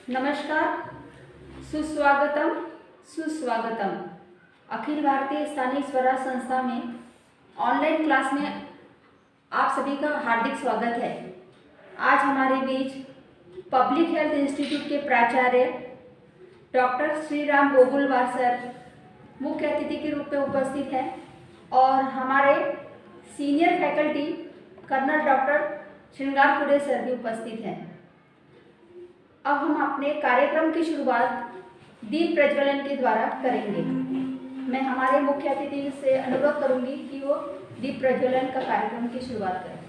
नमस्कार, सुस्वागतम सुस्वागतम। अखिल भारतीय स्थानीय स्वराज संस्था में ऑनलाइन क्लास में आप सभी का हार्दिक स्वागत है। आज हमारे बीच पब्लिक हेल्थ इंस्टीट्यूट के प्राचार्य डॉक्टर श्री राम गोगुलवार सर मुख्य अतिथि के रूप में उपस्थित हैं और हमारे senior faculty colonel doctor Shringarpure sir भी उपस्थित हैं। अब हम अपने कार्यक्रम की शुरुआत दीप प्रज्वलन के द्वारा करेंगे। मैं हमारे मुख्य अतिथि से अनुरोध करूंगी कि वो दीप प्रज्वलन का कार्यक्रम की शुरुआत करें।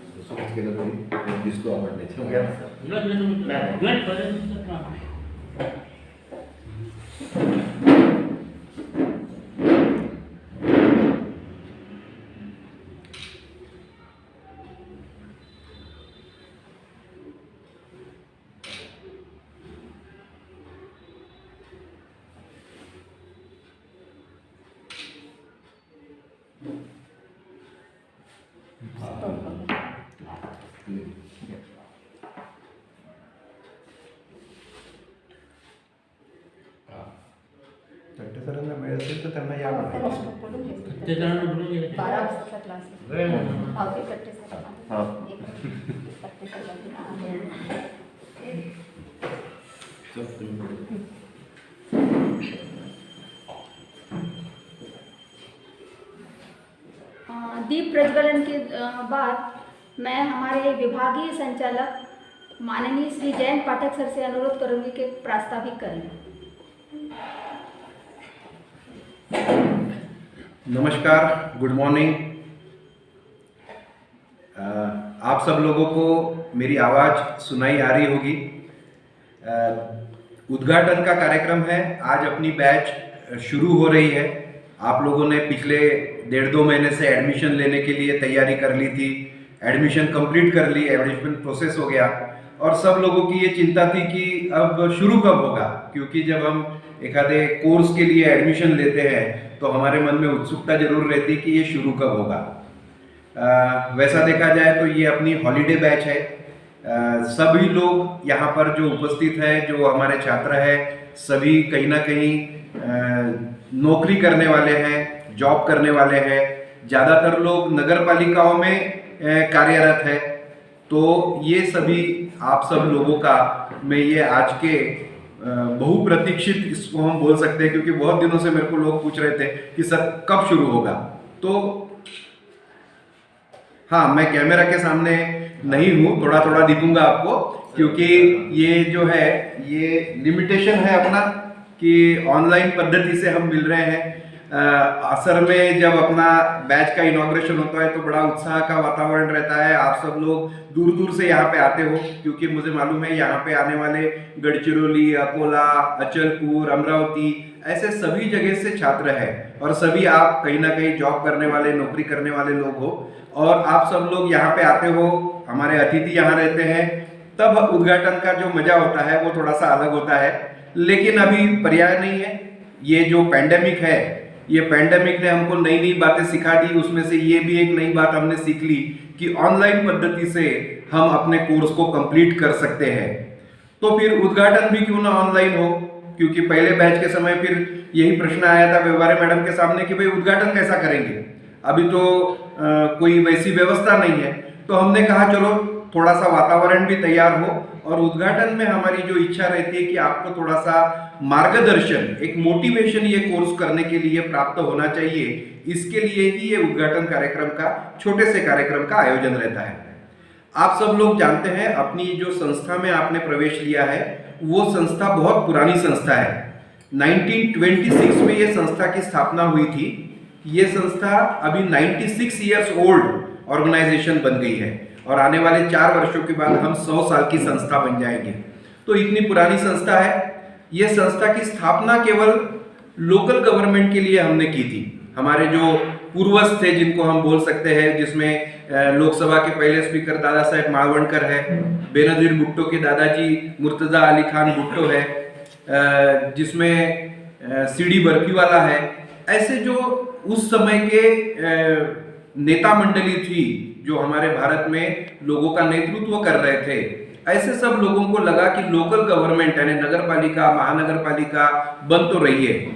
सरांना वेळ असेल तर त्यांना या दीप प्रज्वलन के बाद मैं हमारे विभागीय संचालक माननीय श्री जयंत पाठक सर से अनुरोध करूंगी कि प्रास्ताविक करें। नमस्कार, गुड मॉर्निंग। आप सब लोगों को मेरी आवाज़ सुनाई आ रही होगी। उद्घाटन का कार्यक्रम है, आज अपनी बैच शुरू हो रही है। आप लोगों ने पिछले 1.5-2 महीने से एडमिशन लेने के लिए तैयारी कर ली थी, एडमिशन कंप्लीट कर ली, एडमिशन प्रोसेस हो गया और सब लोगों की ये चिंता थी कि अब शुरू कब होगा, क्योंकि जब हम एक आधे कोर्स के लिए एडमिशन लेते हैं तो हमारे मन में उत्सुकता जरूर रहती कि ये शुरू कब होगा। वैसा देखा जाए तो ये अपनी हॉलीडे बैच है। सभी लोग यहाँ पर जो उपस्थित है, जो हमारे छात्र हैं, सभी कहीं ना कहीं नौकरी करने वाले हैं, जॉब करने वाले हैं। ज़्यादातर लोग नगर पालिकाओं में कार्यरत है। तो ये सभी आप सब लोगों का मैं ये आज के बहुप्रतीक्षित इसको हम बोल सकते हैं, क्योंकि बहुत दिनों से मेरे को लोग पूछ रहे थे कि सर कब शुरू होगा। तो हाँ, मैं कैमरा के सामने नहीं हूँ, थोड़ा थोड़ा दिखूंगा आपको, क्योंकि ये जो है ये लिमिटेशन है अपना कि ऑनलाइन पद्धति से हम मिल रहे हैं। असल में जब अपना बैच का इनॉग्रेशन होता है तो बड़ा उत्साह का वातावरण रहता है। आप सब लोग दूर दूर से यहाँ पे आते हो, क्योंकि मुझे मालूम है यहाँ पे आने वाले गढ़चिरौली, अकोला, अचलपुर, अमरावती ऐसे सभी जगह से छात्र हैं और सभी आप कहीं ना कहीं जॉब करने वाले, नौकरी करने वाले लोग हो और आप सब लोग यहाँ पे आते हो, हमारे अतिथि यहाँ रहते हैं। तब उद्घाटन का जो मजा होता है वो थोड़ा सा अलग होता है, लेकिन अभी पर्याय नहीं है। ये जो पैंडेमिक है, ये पैंडेमिक ने हमको नई नई बातें सिखा दी। उसमें से ये भी एक नई बात हमने सीख ली कि ऑनलाइन पद्धति से हम अपने कोर्स को कंप्लीट कर सकते हैं। तो फिर उद्घाटन भी क्यों ना ऑनलाइन हो, क्योंकि पहले बैच के समय फिर यही प्रश्न आया था व्यवहार मैडम के सामने कि भाई उद्घाटन कैसा करेंगे, अभी तो कोई वैसी व्यवस्था नहीं है। तो हमने कहा चलो थोड़ा सा वातावरण भी तैयार हो और उद्घाटन में हमारी जो इच्छा रहती है कि आपको थोड़ा सा मार्गदर्शन, एक मोटिवेशन ये कोर्स करने के लिए प्राप्त होना चाहिए। इसके लिए ही ये उद्घाटन कार्यक्रम का, छोटे से कार्यक्रम का आयोजन रहता है। आप सब लोग जानते हैं अपनी जो संस्था में आपने प्रवेश लिया है वो संस्था बहुत पुरानी संस्था है। 1926 में ये संस्था की स्थापना हुई थी। ये संस्था अभी 96 ईयर्स ओल्ड ऑर्गेनाइजेशन बन गई है और आने वाले 4 वर्षों के बाद हम 100 साल की संस्था बन जाएंगे। तो इतनी पुरानी संस्था है। ये संस्था की स्थापना केवल लोकल गवर्नमेंट के लिए हमने की थी। हमारे जो पूर्वज थे जिनको हम बोल सकते हैं, जिसमें लोकसभा के पहले स्पीकर दादा साहेब मालवणकर है, बेनजीर भुट्टो के दादाजी मुर्तजा अली खान भुट्टो है, जिसमें सीडी बर्फीवाला है। ऐसे जो उस समय के नेता मंडली थी जो हमारे भारत में लोगों का नेतृत्व कर रहे थे, ऐसे सब लोगों को लगा कि लोकल गवर्नमेंट यानी नगर पालिका, महानगर पालिका बन तो रही है,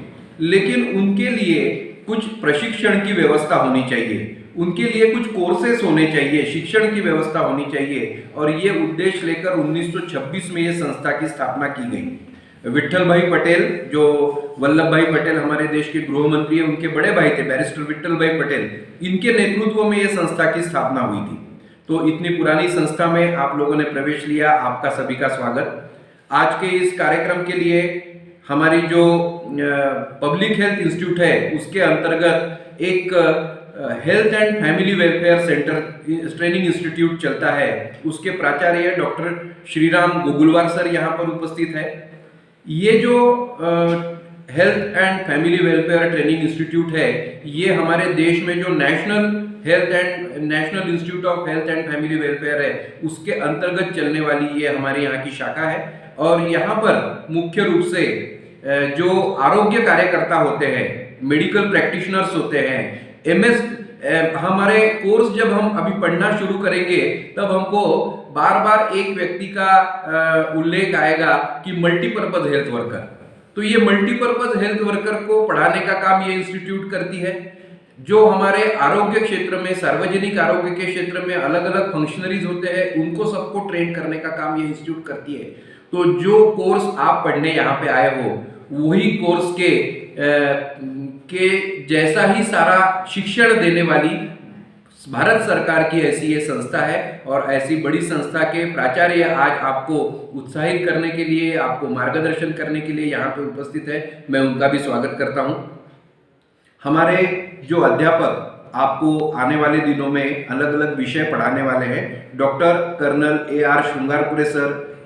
लेकिन उनके लिए कुछ प्रशिक्षण की व्यवस्था होनी चाहिए, उनके लिए कुछ कोर्सेस होने चाहिए, शिक्षण की व्यवस्था होनी चाहिए। और ये उद्देश्य लेकर 1926 में ये संस्था की स्थापना की गई। विट्ठल भाई पटेल, जो वल्लभ भाई पटेल हमारे देश के गृह मंत्री है, उनके बड़े भाई थे बैरिस्टर विट्ठल भाई पटेल, इनके नेतृत्व में ये संस्था की स्थापना हुई थी। तो इतनी पुरानी संस्था में आप लोगों ने प्रवेश लिया, आपका सभी का स्वागत। आज के इस कार्यक्रम के लिए हमारी जो पब्लिक हेल्थ इंस्टीट्यूट है उसके अंतर्गत एक health and family welfare centre training institute चलता है, उसके प्राचार्य डॉक्टर श्रीराम गोगुलवार सर यहाँ पर उपस्थित है। ये जो health and family welfare training institute है, ये हमारे देश में जो national institute of health and family welfare है उसके अंतर्गत चलने वाली ये हमारे यहाँ की शाखा है। और यहाँ पर मुख्य रूप से जो आरोग्य कार्यकर्ता होते हैं, मेडिकल प्रैक्टिशनर्स होते हैं, एमएस, हमारे कोर्स जब हम अभी पढ़ना शुरू करेंगे तब हमको बार बार एक व्यक्ति का उल्लेख आएगा कि मल्टीपर्पज हेल्थ वर्कर। तो ये मल्टीपर्पज हेल्थ वर्कर को पढ़ाने का काम ये इंस्टीट्यूट करती है। जो हमारे आरोग्य क्षेत्र में, सार्वजनिक आरोग्य के क्षेत्र में अलग अलग फंक्शनरीज होते हैं, उनको सबको ट्रेन करने का काम ये इंस्टीट्यूट करती है। तो जो कोर्स आप पढ़ने यहाँ पे आए हो, वही कोर्स के जैसा ही सारा शिक्षण देने वाली भारत सरकार की ऐसी ये संस्था है। और ऐसी बड़ी संस्था के प्राचार्य आज आपको उत्साहित करने के लिए, आपको मार्गदर्शन करने के लिए यहाँ पे उपस्थित है। मैं उनका भी स्वागत करता हूँ। हमारे जो अध्यापक आपको आने वाले दिनों में अलग अलग विषय पढ़ाने वाले हैं, doctor colonel AR Shringarpure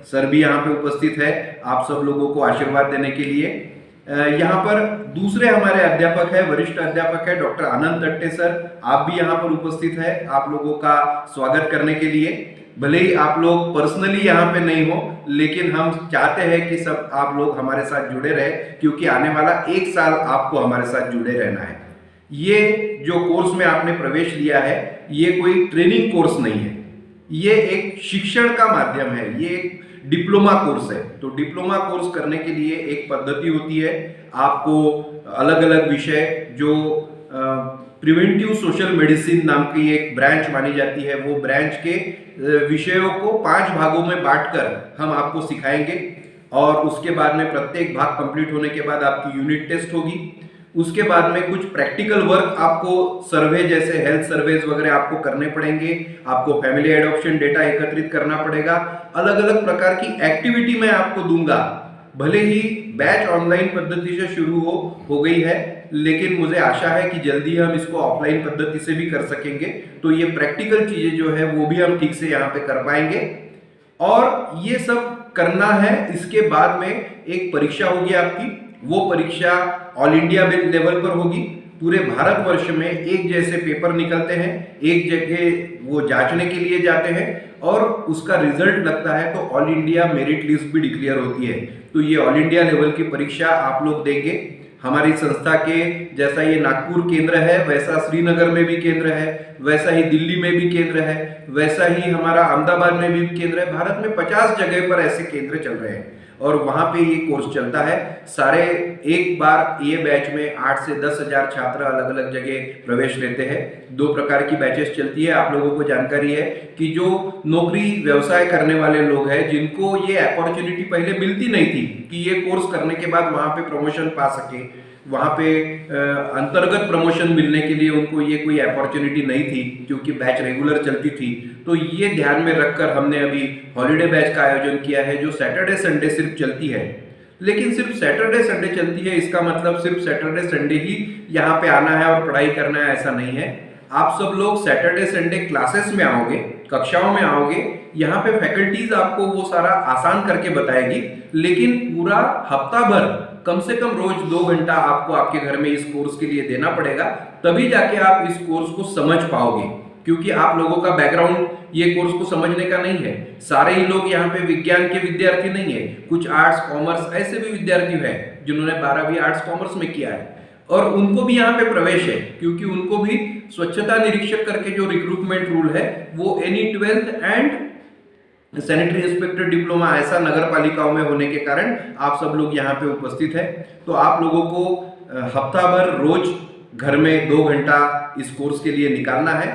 sir भी यहाँ पे उपस्थित है आप सब लोगों को आशीर्वाद देने के लिए। यहाँ पर दूसरे हमारे अध्यापक है, वरिष्ठ अध्यापक है डॉक्टर आनंद तट्टे सर, आप भी यहाँ पर उपस्थित है आप लोगों का स्वागत करने के लिए। भले ही आप लोग पर्सनली यहाँ पे नहीं हो, लेकिन हम चाहते हैं कि सब आप लोग हमारे साथ जुड़े रहे, क्योंकि आने वाला 1 साल आपको हमारे साथ जुड़े रहना है। ये जो कोर्स में आपने प्रवेश लिया है, ये कोई ट्रेनिंग कोर्स नहीं है, ये एक शिक्षण का माध्यम है, ये एक डिप्लोमा कोर्स है। तो डिप्लोमा कोर्स करने के लिए एक पद्धति होती है, आपको अलग अलग विषय, जो प्रिवेंटिव सोशल मेडिसिन नाम की एक ब्रांच मानी जाती है, वो ब्रांच के विषयों को 5 भागों में बांटकर हम आपको सिखाएंगे। और उसके बाद में प्रत्येक भाग कंप्लीट होने के बाद आपकी यूनिट टेस्ट होगी। उसके बाद में कुछ प्रैक्टिकल वर्क, आपको सर्वे जैसे हेल्थ सर्वेज वगैरह आपको करने पड़ेंगे, आपको फैमिली एडॉप्शन डेटा एकत्रित करना पड़ेगा, अलग अलग प्रकार की एक्टिविटी मैं आपको दूंगा। भले ही बैच ऑनलाइन पद्धति से शुरू हो गई है, लेकिन मुझे आशा है कि जल्दी हम इसको ऑफलाइन पद्धति से भी कर सकेंगे। तो ये प्रैक्टिकल चीजें जो है वो भी हम ठीक से यहाँ पे कर पाएंगे। और ये सब करना है, इसके बाद में एक परीक्षा होगी आपकी, वो परीक्षा ऑल इंडिया लेवल पर होगी। पूरे भारतवर्ष में एक जैसे पेपर निकलते हैं, एक जगह वो जांचने के लिए जाते हैं और उसका रिजल्ट लगता है तो ऑल इंडिया मेरिट लिस्ट भी डिक्लेयर होती है। तो ये ऑल इंडिया लेवल की परीक्षा आप लोग देंगे। हमारी संस्था के जैसा ये नागपुर केंद्र है, वैसा श्रीनगर में भी केंद्र है, वैसा ही दिल्ली में भी केंद्र है, वैसा ही हमारा अहमदाबाद में भी केंद्र है। भारत में 50 जगह पर ऐसे केंद्र चल रहे हैं और वहां पे ये कोर्स चलता है। सारे एक बार ये बैच में 8 से 10 हजार छात्र अलग अलग जगह प्रवेश लेते हैं। 2 प्रकार की बैचेस चलती है। आप लोगों को जानकारी है कि जो नौकरी व्यवसाय करने वाले लोग हैं, जिनको ये अपॉर्चुनिटी पहले मिलती नहीं थी कि ये कोर्स करने के बाद वहां पे प्रमोशन पा सके, वहां पे अंतर्गत प्रमोशन मिलने के लिए उनको ये कोई अपॉर्चुनिटी नहीं थी क्योंकि बैच रेगुलर चलती थी। तो ये ध्यान में रखकर हमने अभी हॉलीडे बैच का आयोजन किया है, जो सैटरडे संडे सिर्फ चलती है। लेकिन सिर्फ सैटरडे संडे चलती है इसका मतलब सिर्फ सैटरडे संडे ही यहाँ पे आना है और पढ़ाई करना है, ऐसा नहीं है। आप सब लोग सैटरडे संडे क्लासेस में आओगे, कक्षाओं में आओगे, यहाँ पे फैकल्टीज आपको वो सारा आसान करके बताएगी। लेकिन पूरा हफ्ता भर कम से कम रोज 2 घंटा आपको आपके घर में इस कोर्स के लिए देना पड़ेगा, तभी जाके आप इस कोर्स को समझ पाओगे। क्योंकि आप लोगों का बैकग्राउंड ये कोर्स को समझने का नहीं है। सारे ही लोग यहाँ पे विज्ञान के विद्यार्थी नहीं है, कुछ आर्ट्स कॉमर्स ऐसे भी विद्यार्थी हैं जिन्होंने 12वीं आर्ट्स कॉमर्स में किया है और उनको भी यहाँ पे प्रवेश है, क्योंकि उनको भी स्वच्छता निरीक्षक करके जो रिक्रूटमेंट रूल है वो any 12th and sanitary inspector diploma ऐसा नगर पालिकाओं में होने के कारण आप सब लोग यहाँ पे उपस्थित हैं। तो आप लोगों को हफ्ता भर रोज घर में 2 घंटा इस कोर्स के लिए निकालना है,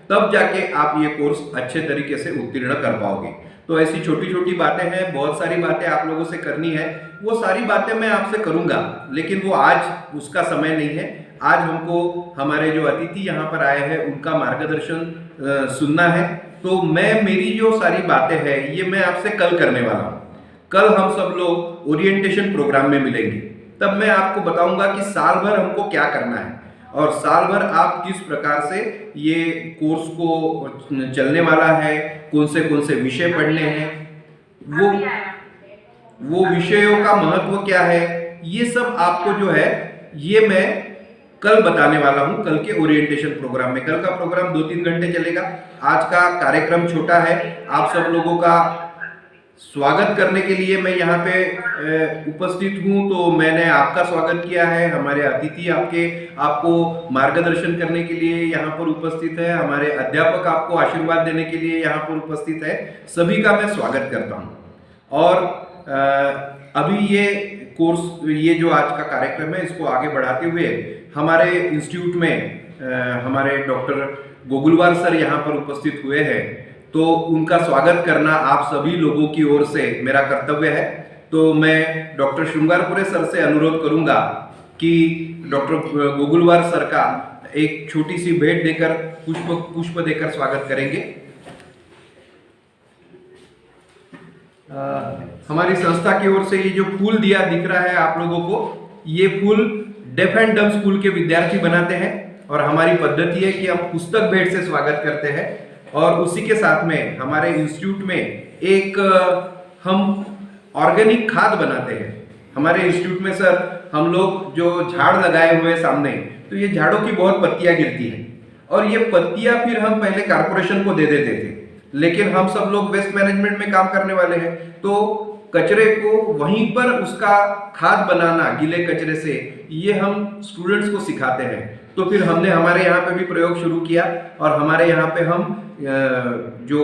तब जाके आप ये कोर्स अच्छे तरीके से उत्तीर्ण कर पाओगे। तो ऐसी छोटी छोटी बातें हैं, बहुत सारी बातें आप लोगों से करनी है, वो सारी बातें मैं आपसे करूंगा, लेकिन वो आज उसका समय नहीं है। आज हमको हमारे जो अतिथि यहाँ पर आए हैं उनका मार्गदर्शन सुनना है। तो मेरी जो सारी बातें हैं ये मैं आपसे कल करने वाला हूँ। कल हम सब लोग ओरिएंटेशन प्रोग्राम में मिलेंगे, तब मैं आपको बताऊंगा कि साल भर हमको क्या करना है और साल भर आप किस प्रकार से ये कोर्स को चलने वाला है, कौन से विषय पढ़ने हैं, वो विषयों का महत्व क्या है, ये सब आपको जो है ये मैं कल बताने वाला हूं, कल के ओरिएंटेशन प्रोग्राम में। कल का प्रोग्राम 2-3 घंटे चलेगा। आज का कार्यक्रम छोटा है। आप सब लोगों का स्वागत करने के लिए मैं यहाँ पे उपस्थित हूँ, तो मैंने आपका स्वागत किया है। हमारे अतिथि आपको मार्गदर्शन करने के लिए यहाँ पर उपस्थित है, हमारे अध्यापक आपको आशीर्वाद देने के लिए यहाँ पर उपस्थित है। सभी का मैं स्वागत करता हूँ। और अभी ये कोर्स, ये जो आज का कार्यक्रम है, इसको आगे बढ़ाते हुए हमारे इंस्टीट्यूट में हमारे डॉक्टर गोगुलवार सर यहाँ पर उपस्थित हुए हैं, तो उनका स्वागत करना आप सभी लोगों की ओर से मेरा कर्तव्य है। तो मैं डॉक्टर श्रृंगारपुरे सर से अनुरोध करूंगा कि डॉक्टर गोगुलवार सर का एक छोटी सी भेंट देकर, पुष्प देकर स्वागत करेंगे। हमारी संस्था की ओर से ये जो फूल दिया दिख रहा है आप लोगों को, ये फूल डेफ एंड डम स्कूल के विद्यार्थी बनाते हैं और हमारी पद्धति है कि हम पुस्तक भेंट से स्वागत करते हैं। और उसी के साथ में हमारे इंस्टीट्यूट में एक हम ऑर्गेनिक खाद बनाते हैं। हमारे इंस्टीट्यूट में सर हम लोग जो झाड़ लगाए हुए सामने, तो ये झाड़ों की बहुत पत्तियां गिरती हैं और ये पत्तियां फिर हम पहले कारपोरेशन को दे देते थे, लेकिन हम सब लोग वेस्ट मैनेजमेंट में काम करने वाले हैं, तो कचरे को वहीं पर उसका खाद बनाना गीले कचरे से, ये हम स्टूडेंट्स को सिखाते हैं। तो फिर हमने हमारे यहाँ पे भी प्रयोग शुरू किया और हमारे यहाँ पे हम जो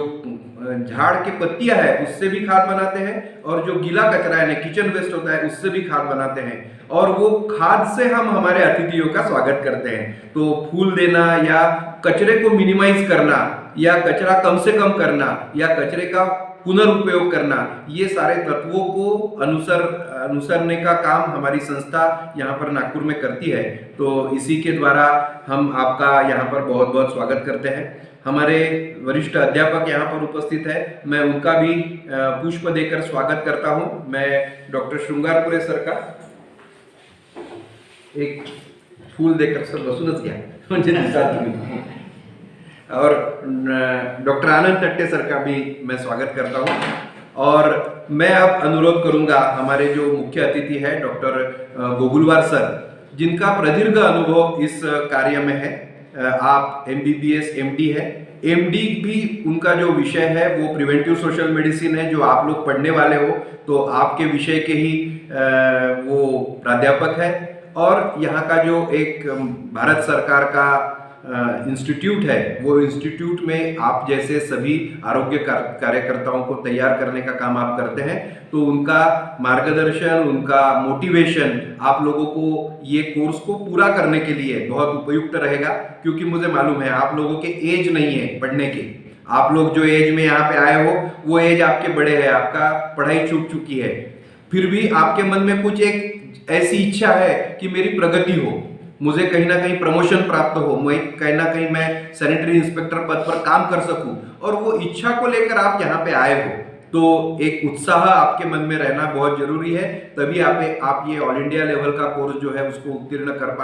झाड़ के पत्तियां है उससे भी खाद बनाते हैं और जो गीला कचरा है, किचन वेस्ट होता है, उससे भी खाद बनाते हैं और वो खाद से हम हमारे अतिथियों का स्वागत करते हैं। तो फूल देना या कचरे को मिनिमाइज करना या कचरा कम से कम करना या कचरे का पुनर्उपयोग करना, ये सारे तत्वों को अनुसरने का काम हमारी संस्था यहाँ पर नागपुर में करती है। तो इसी के द्वारा हम आपका यहाँ पर बहुत बहुत स्वागत करते हैं। हमारे वरिष्ठ अध्यापक यहाँ पर उपस्थित है, मैं उनका भी पुष्प देकर स्वागत करता हूँ। मैं डॉक्टर श्रृंगारपुरे सर का एक फूल देकर सर बसूनच घ्या म्हणजे दिसतात तुम्ही। और डॉक्टर आनंद तट्टे सर का भी मैं स्वागत करता हूँ। और मैं अब अनुरोध करूंगा हमारे जो मुख्य अतिथि है डॉक्टर गोगुलवार सर, जिनका प्रदीर्घ अनुभव इस कार्य में है। आप MBBS MD है, MD भी उनका जो विषय है वो प्रिवेंटिव सोशल मेडिसिन है, जो आप लोग पढ़ने वाले हो, तो आपके विषय के ही वो प्राध्यापक है। और यहाँ का जो एक भारत सरकार का इंस्टीट्यूट है, वो इंस्टीट्यूट में आप जैसे सभी आरोग्य कार्यकर्ताओं को तैयार करने का काम आप करते हैं। तो उनका मार्गदर्शन, उनका मोटिवेशन आप लोगों को ये कोर्स को पूरा करने के लिए बहुत उपयुक्त रहेगा, क्योंकि मुझे मालूम है आप लोगों के एज नहीं है पढ़ने के। आप लोग जो एज में यहाँ पे आए हो वो एज आपके बड़े है, आपका पढ़ाई छूट चुकी है, फिर भी आपके मन में कुछ एक ऐसी इच्छा है कि मेरी प्रगति हो, मुझे कहीं ना कहीं प्रमोशन प्राप्त हो, कहीं ना कहीं मैं सैनिटरी इंस्पेक्टर पद पर काम कर सकूं, और वो इच्छा को लेकर आप यहाँ पे आए हो। तो एक उत्साह आपके मन में रहना बहुत जरूरी है, तभी आप ये ऑल इंडिया लेवल का कोर्स जो है उसको उत्तीर्ण कर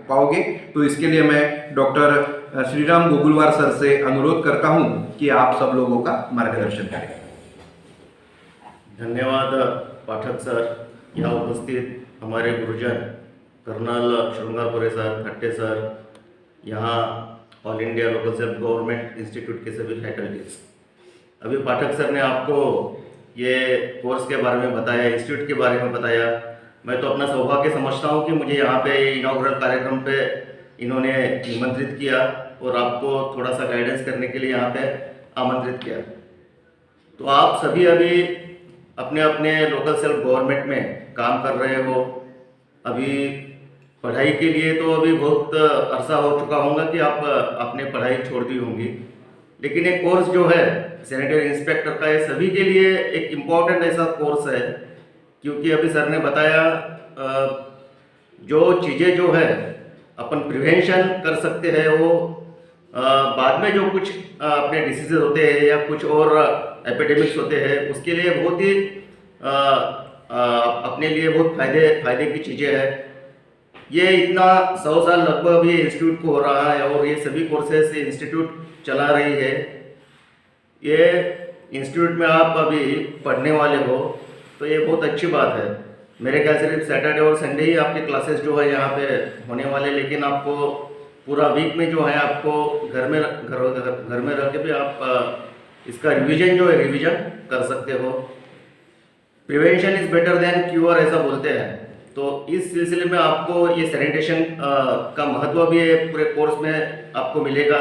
पाओगे। तो इसके लिए मैं डॉक्टर श्रीराम गोगुलवार सर से अनुरोध करता हूं कि आप सब लोगों का मार्गदर्शन करें। धन्यवाद पाठक सर। यहाँ उपस्थित हमारे गुरुजन colonel Shringarpure sir, Thatte sir, यहाँ all India local self government institute के सभी फैकल्टीज। अभी पाठक सर ने आपको ये कोर्स के बारे में बताया, इंस्टीट्यूट के बारे में बताया। मैं तो अपना सौभाग्य समझता हूँ कि मुझे यहाँ पे इनॉग्रल कार्यक्रम पे इन्होंने निमंत्रित किया और आपको थोड़ा सा गाइडेंस करने के लिए यहाँ पे आमंत्रित किया। तो आप सभी अभी अपने अपने लोकल सेल्फ गवर्नमेंट में काम कर रहे हो। अभी पढ़ाई के लिए तो अभी बहुत अरसा हो चुका होगा कि आप आपने पढ़ाई छोड़ दी होंगी, लेकिन एक कोर्स जो है सैनिटरी इंस्पेक्टर का, ये सभी के लिए एक इम्पॉर्टेंट ऐसा कोर्स है, क्योंकि अभी सर ने बताया जो चीज़ें जो है अपन प्रिवेंशन कर सकते हैं वो बाद में जो कुछ अपने डिसीजेज होते हैं या कुछ और एपिडेमिक्स होते हैं उसके लिए बहुत ही अपने लिए बहुत फायदे की चीज़ें हैं। ये इतना 100 साल लगभग ये इंस्टीट्यूट को हो रहा है और ये सभी कोर्सेज इंस्टीट्यूट चला रही है। ये इंस्टीट्यूट में आप अभी पढ़ने वाले हो तो ये बहुत अच्छी बात है। मेरे ख्याल से सिर्फ सैटरडे और संडे ही आपके क्लासेस जो है यहाँ पे होने वाले, लेकिन आपको पूरा वीक में जो है आपको घर में रह के भी आप इसका रिवीजन जो है रिवीजन कर सकते हो। Prevention is better than cure ऐसा बोलते हैं, तो इस सिलसिले में आपको ये सैनिटेशन का महत्व भी पूरे कोर्स में आपको मिलेगा।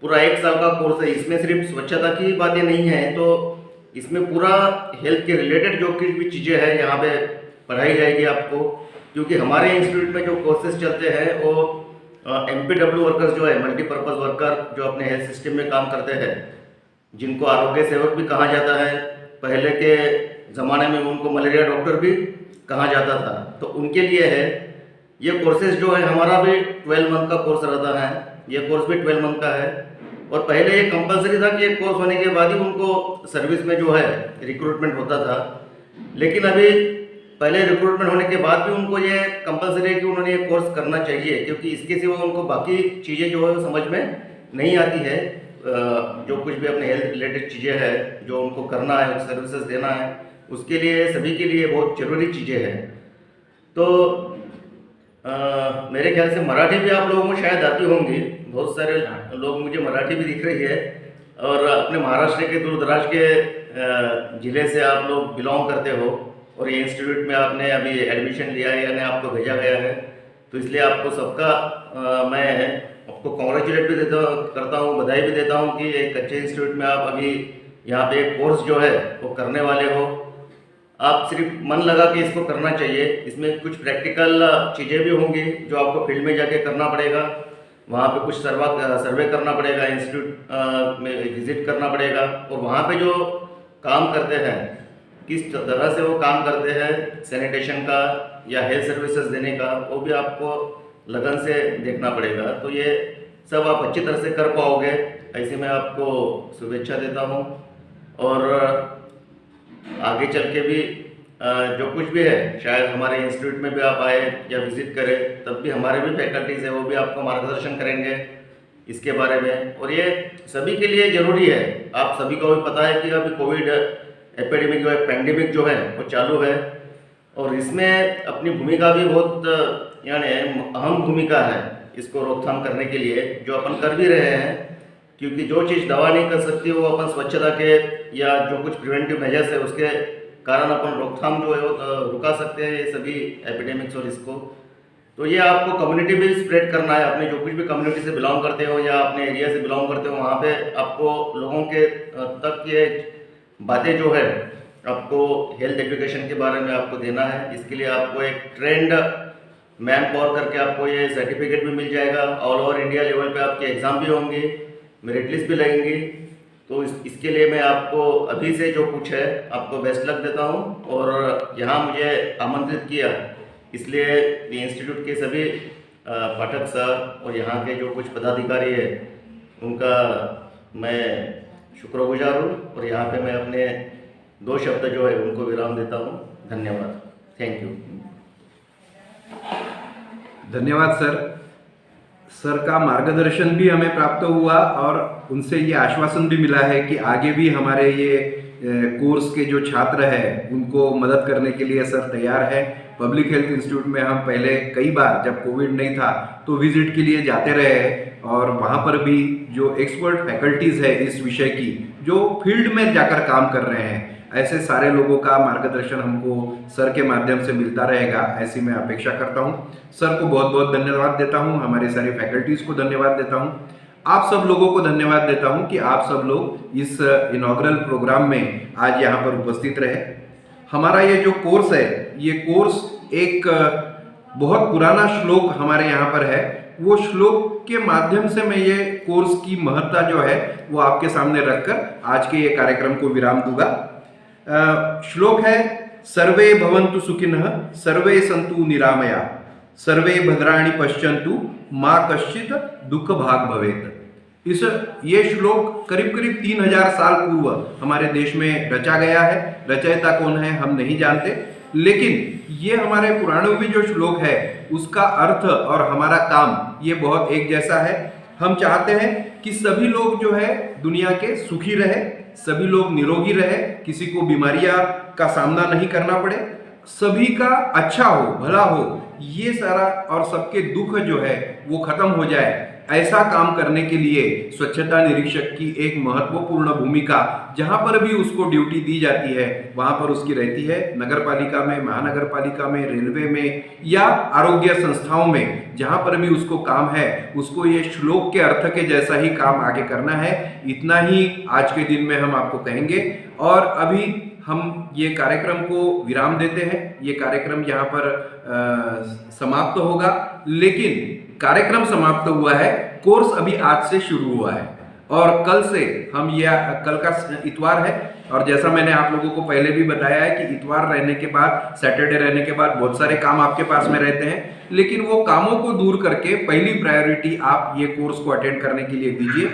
पूरा 1 साल का कोर्स है, इसमें सिर्फ स्वच्छता की बातें नहीं है, तो इसमें पूरा हेल्थ के रिलेटेड जो कुछ भी चीज़ें हैं यहाँ पे पढ़ाई जाएगी आपको। क्योंकि हमारे इंस्टीट्यूट में जो कोर्सेज चलते हैं वो MPW वर्कर्स जो है मल्टीपर्पज़ वर्कर जो अपने हेल्थ सिस्टम में काम करते हैं, जिनको आरोग्य सेवक भी कहा जाता है, पहले के ज़माने में उनको मलेरिया डॉक्टर भी कहा जाता था, तो उनके लिए है ये कोर्सेज जो है। हमारा भी 12 मंथ का कोर्स रहता है, ये कोर्स भी 12 मंथ का है। और पहले ये कंपलसरी था कि एक कोर्स होने के बाद ही उनको सर्विस में जो है रिक्रूटमेंट होता था, लेकिन अभी पहले रिक्रूटमेंट होने के बाद भी उनको ये कंपलसरी है कि उन्होंने ये कोर्स करना चाहिए, क्योंकि इसके सिवा उनको बाकी चीज़ें जो है समझ में नहीं आती है। जो कुछ भी अपने हेल्थ रिलेटेड चीज़ें हैं जो उनको करना है, सर्विसेज देना है, उसके लिए सभी के लिए बहुत ज़रूरी चीज़ें हैं। तो मेरे ख्याल से मराठी भी आप लोगों को शायद आती होंगी, बहुत सारे लोग मुझे मराठी भी दिख रही है, और अपने महाराष्ट्र के दूर दराज के ज़िले से आप लोग बिलोंग करते हो और ये इंस्टीट्यूट में आपने अभी एडमिशन लिया है यानी आपको भेजा गया है, तो इसलिए आपको सबका मैं आपको कॉन्ग्रेचुलेट भी करता हूँ, बधाई भी देता हूँ कि एक अच्छे इंस्टीट्यूट में आप अभी यहाँ पे एक कोर्स जो है वो करने वाले हो। आप सिर्फ मन लगा के इसको करना चाहिए। इसमें कुछ प्रैक्टिकल चीज़ें भी होंगी जो आपको फील्ड में जाके करना पड़ेगा, वहाँ पे कुछ सर्वे करना पड़ेगा, इंस्टीट्यूट में विजिट करना पड़ेगा, और वहाँ पे जो काम करते हैं किस तरह से वो काम करते हैं सैनिटेशन का या हेल्थ सर्विसेज देने का, वो भी आपको लगन से देखना पड़ेगा। तो ये सब आप अच्छी तरह से कर पाओगे, ऐसे मैं आपको शुभेच्छा देता हूँ। और आगे चल के भी जो कुछ भी है शायद हमारे इंस्टीट्यूट में भी आप आए या विजिट करें, तब भी हमारे भी फैकल्टीज़ है वो भी आपको मार्गदर्शन करेंगे इसके बारे में। और ये सभी के लिए ज़रूरी है। आप सभी को भी पता है कि अभी कोविड एपिडेमिक जो है, पेंडेमिक जो है वो चालू है, और इसमें अपनी भूमिका भी बहुत यानी अहम भूमिका है इसको रोकथाम करने के लिए, जो अपन कर भी रहे हैं। क्योंकि जो चीज़ दवा नहीं कर सकती वो अपन स्वच्छता के या जो कुछ प्रिवेंटिव मेजर्स है उसके कारण अपन रोकथाम जो है वो रुका सकते हैं ये सभी एपिडेमिक्स और इसको। तो ये आपको कम्युनिटी भी स्प्रेड करना है, अपने जो कुछ भी कम्युनिटी से बिलोंग करते हो या अपने एरिया से बिलोंग करते हो, वहाँ पे आपको लोगों के तक ये बातें जो है आपको हेल्थ एजुकेशन के बारे में आपको देना है। इसके लिए आपको एक ट्रेंड मैन पावर करके आपको ये सर्टिफिकेट भी मिल जाएगा। ऑल ओवर इंडिया लेवल पे आपके एग्ज़ाम भी होंगे, मेरिट लिस्ट भी लगेंगी। तो इसके लिए मैं आपको अभी से जो कुछ है आपको बेस्ट लक देता हूँ। और यहाँ मुझे आमंत्रित किया इसलिए इंस्टीट्यूट के सभी पाठक सर और यहाँ के जो कुछ पदाधिकारी है उनका मैं शुक्रगुजार हूँ। और यहाँ पे मैं अपने 2 शब्द जो है उनको विराम देता हूँ। धन्यवाद, थैंक यू। धन्यवाद सर। सर का मार्गदर्शन भी हमें प्राप्त हुआ और उनसे ये आश्वासन भी मिला है कि आगे भी हमारे ये कोर्स के जो छात्र हैं उनको मदद करने के लिए सर तैयार है। पब्लिक हेल्थ इंस्टीट्यूट में हम पहले कई बार जब कोविड नहीं था तो विजिट के लिए जाते रहे और वहाँ पर भी जो एक्सपर्ट फैकल्टीज़ है इस विषय की जो फील्ड में जाकर काम कर रहे हैं, ऐसे सारे लोगों का मार्गदर्शन हमको सर के माध्यम से मिलता रहेगा, ऐसी मैं अपेक्षा करता हूँ। सर को बहुत बहुत धन्यवाद देता हूँ, हमारे सारे फैकल्टीज़ को धन्यवाद देता हूँ। आप सब लोगों को धन्यवाद देता हूं कि आप सब लोग इस इनॉग्रल प्रोग्राम में आज यहाँ पर उपस्थित रहे। हमारा ये जो कोर्स है, ये कोर्स एक बहुत पुराना श्लोक हमारे यहाँ पर है। वो श्लोक के माध्यम से मैं ये कोर्स की महत्ता जो है वो आपके सामने रखकर आज के ये कार्यक्रम को विराम दूंगा। श्लोक है, सर्वे भवन्तु सुखिनः, सर्वे सन्तु निरामया, सर्वे भद्राणि पश्यन्तु, माँ कश्चित दुख भाग भवेत। ये श्लोक करीब करीब 3000 साल पूर्व हमारे देश में रचा गया है। रचयिता कौन है हम नहीं जानते, लेकिन ये हमारे पुराणों में जो श्लोक है उसका अर्थ और हमारा काम ये बहुत एक जैसा है। हम चाहते हैं कि सभी लोग जो है दुनिया के सुखी रहे, सभी लोग निरोगी रहे, किसी को बीमारियां का सामना नहीं करना पड़े, सभी का अच्छा हो, भला हो, ये सारा और सबके दुख जो है वो खत्म हो जाए। ऐसा काम करने के लिए स्वच्छता निरीक्षक की एक महत्वपूर्ण भूमिका जहां पर भी उसको ड्यूटी दी जाती है वहां पर उसकी रहती है। नगर पालिका में, महानगर पालिका में, रेलवे में या आरोग्य संस्थाओं में जहां पर भी उसको काम है, उसको ये श्लोक के अर्थ के जैसा ही काम आगे करना है। इतना ही आज के दिन में हम आपको कहेंगे। और अभी हम ये कार्यक्रम को विराम देते हैं। ये कार्यक्रम यहाँ पर समाप्त होगा, लेकिन कार्यक्रम समाप्त हुआ है, कोर्स अभी आज से शुरू हुआ है और कल से हम कल का इतवार है और जैसा मैंने आप लोगों को पहले भी बताया है कि इतवार रहने के बाद, सैटरडे रहने के बाद बहुत सारे काम आपके पास में रहते हैं, लेकिन वो कामों को दूर करके पहली प्रायोरिटी आप ये कोर्स को अटेंड करने के लिए दीजिए।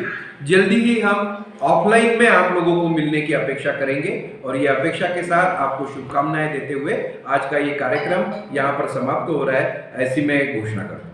जल्दी ही हम ऑफलाइन में आप लोगों को मिलने की अपेक्षा करेंगे और ये अपेक्षा के साथ आपको शुभकामनाएं देते हुए आज का ये कार्यक्रम यहाँ पर समाप्त हो रहा है, ऐसी मैं घोषणा करता हूँ।